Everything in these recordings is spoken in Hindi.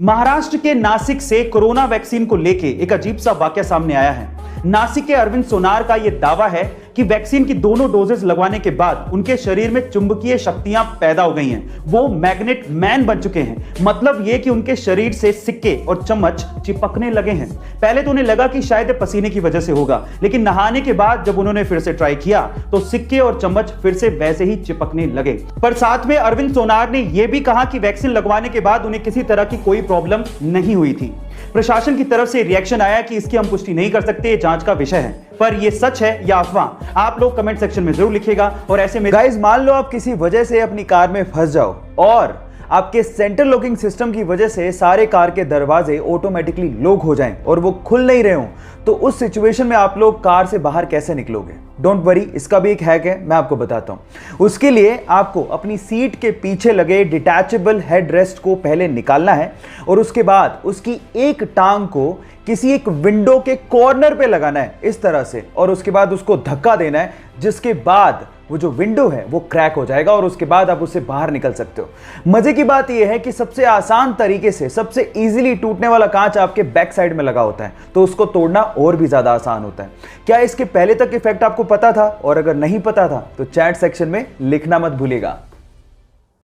महाराष्ट्र के नासिक से कोरोना वैक्सीन को लेके एक अजीब सा वाकया सामने आया है। नासिक के अरविंद सोनार का यह दावा है कि वैक्सीन की दोनों डोजेस लगवाने के बाद उनके शरीर में चुंबकीय शक्तियां पैदा हो गई हैं। वो मैग्नेट मैन बन चुके हैं। मतलब यह कि उनके शरीर से सिक्के और चम्मच चिपकने लगे हैं। पहले तो उन्हें लगा कि शायद पसीने की वजह से होगा, लेकिन नहाने के बाद जब उन्होंने फिर से ट्राई किया तो सिक्के और चम्मच फिर से वैसे ही चिपकने लगे। पर साथ में अरविंद सोनार ने यह भी कहा कि वैक्सीन लगवाने के बाद उन्हें किसी तरह की कोई प्रॉब्लम नहीं हुई थी। प्रशासन की तरफ से रिएक्शन आया कि इसकी हम पुष्टि नहीं कर सकते, ये जांच का विषय है। पर यह सच है या अफवाह, आप लोग कमेंट सेक्शन में जरूर लिखिएगा। और ऐसे में गाइस, मान लो आप किसी वजह से अपनी कार में फंस जाओ और आपके सेंट्रल लॉकिंग सिस्टम की वजह से सारे कार के दरवाजे ऑटोमेटिकली लॉक हो जाएं और वो खुल नहीं रहे हो, तो उस सिचुएशन में आप लोग कार से बाहर कैसे निकलोगे? डोंट वरी, इसका भी एक हैक है, मैं आपको बताता हूं। उसके लिए आपको अपनी सीट के पीछे लगे डिटैचेबल हेड रेस्ट को पहले निकालना है और उसके बाद उसकी एक टांग को किसी एक विंडो के कॉर्नर पे लगाना है इस तरह से, और उसके बाद उसको धक्का देना है, जिसके बाद वो जो विंडो है वो क्रैक हो जाएगा और उसके बाद आप उससे बाहर निकल सकते हो। मजे की बात यह है कि सबसे आसान तरीके से सबसे इजीली टूटने वाला कांच आपके बैक साइड में लगा होता है, तो उसको तोड़ना और भी ज्यादा आसान होता है। क्या इसके पहले तक इफेक्ट आपको पता था? और अगर नहीं पता था तो चैट सेक्शन में लिखना मत भूलिएगा।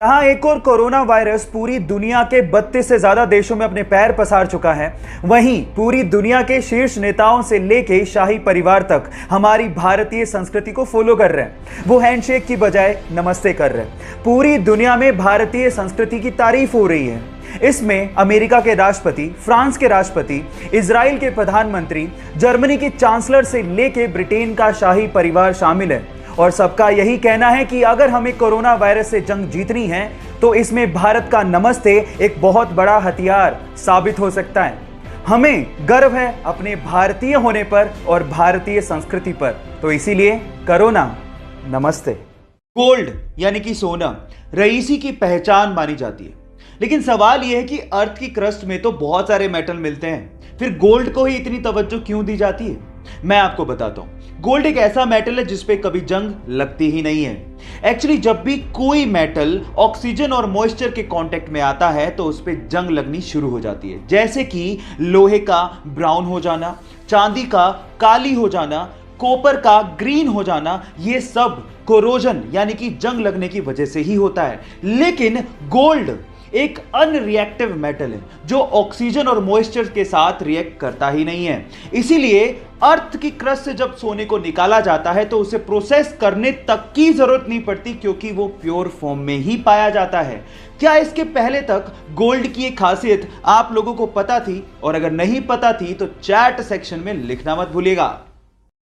यहाँ एक और कोरोना वायरस पूरी दुनिया के 32 से ज्यादा देशों में अपने पैर पसार चुका है, वहीं पूरी दुनिया के शीर्ष नेताओं से लेके शाही परिवार तक हमारी भारतीय संस्कृति को फॉलो कर रहे हैं। वो हैंडशेक की बजाय नमस्ते कर रहे हैं। पूरी दुनिया में भारतीय संस्कृति की तारीफ हो रही है। इसमें अमेरिका के राष्ट्रपति, फ्रांस के राष्ट्रपति, इजराइल के प्रधानमंत्री, जर्मनी के चांसलर से लेके ब्रिटेन का शाही परिवार शामिल है। और सबका यही कहना है कि अगर हमें कोरोना वायरस से जंग जीतनी है तो इसमें भारत का नमस्ते एक बहुत बड़ा हथियार साबित हो सकता है। हमें गर्व है अपने भारतीय होने पर और भारतीय संस्कृति पर, तो इसीलिए कोरोना नमस्ते। गोल्ड यानी कि सोना रईसी की पहचान मानी जाती है, लेकिन सवाल यह है कि अर्थ की क्रस्ट में तो बहुत सारे मेटल मिलते हैं, फिर गोल्ड को ही इतनी तवज्जो क्यों दी जाती है? मैं आपको बताता हूं। गोल्ड एक ऐसा मेटल है जिस पे कभी जंग लगती ही नहीं है। एक्चुअली जब भी कोई मेटल ऑक्सीजन और मॉइस्चर के कांटेक्ट में आता है तो उस पे जंग लगनी शुरू हो जाती है, जैसे कि लोहे का ब्राउन हो जाना, चांदी का काली हो जाना, कॉपर का ग्रीन हो जाना। ये सब कोरोजन यानी कि जंग लगने की वजह से ही होता है। लेकिन गोल्ड एक अनरिएक्टिव मेटल है जो ऑक्सीजन और मॉइस्चर के साथ रिएक्ट करता ही नहीं है। इसीलिए अर्थ की क्रस्ट से जब सोने को निकाला जाता है तो उसे प्रोसेस करने तक की जरूरत नहीं पड़ती, क्योंकि वो प्योर फॉर्म में ही पाया जाता है। क्या इसके पहले तक गोल्ड की एक खासियत आप लोगों को पता थी? और अगर नहीं पता थी तो चैट सेक्शन में लिखना मत भूलिएगा।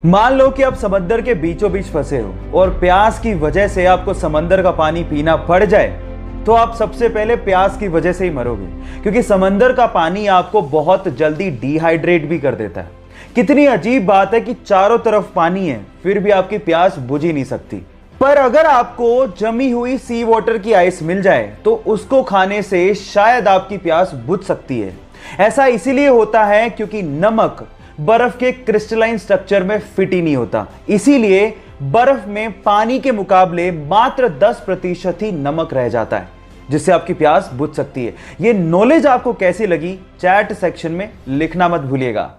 मान लो कि आप समंदर के बीचों बीच फंसे हो और प्यास की वजह से आपको समंदर का पानी पीना पड़ जाए, तो आप सबसे पहले प्यास की वजह से ही मरोगे, क्योंकि समंदर का पानी आपको बहुत जल्दी डिहाइड्रेट भी कर देता है। कितनी अजीब बात है कि चारों तरफ पानी है फिर भी आपकी प्यास बुझ ही नहीं सकती। पर अगर आपको जमी हुई सी वाटर की आइस मिल जाए तो उसको खाने से शायद आपकी प्यास बुझ सकती है। ऐसा इसीलिए होता है क्योंकि नमक बर्फ के क्रिस्टलाइन स्ट्रक्चर में फिट ही नहीं होता, इसीलिए बर्फ में पानी के मुकाबले मात्र 10% ही नमक रह जाता है, जिससे आपकी प्यास बुझ सकती है। यह नॉलेज आपको कैसी लगी? चैट सेक्शन में लिखना मत भूलिएगा।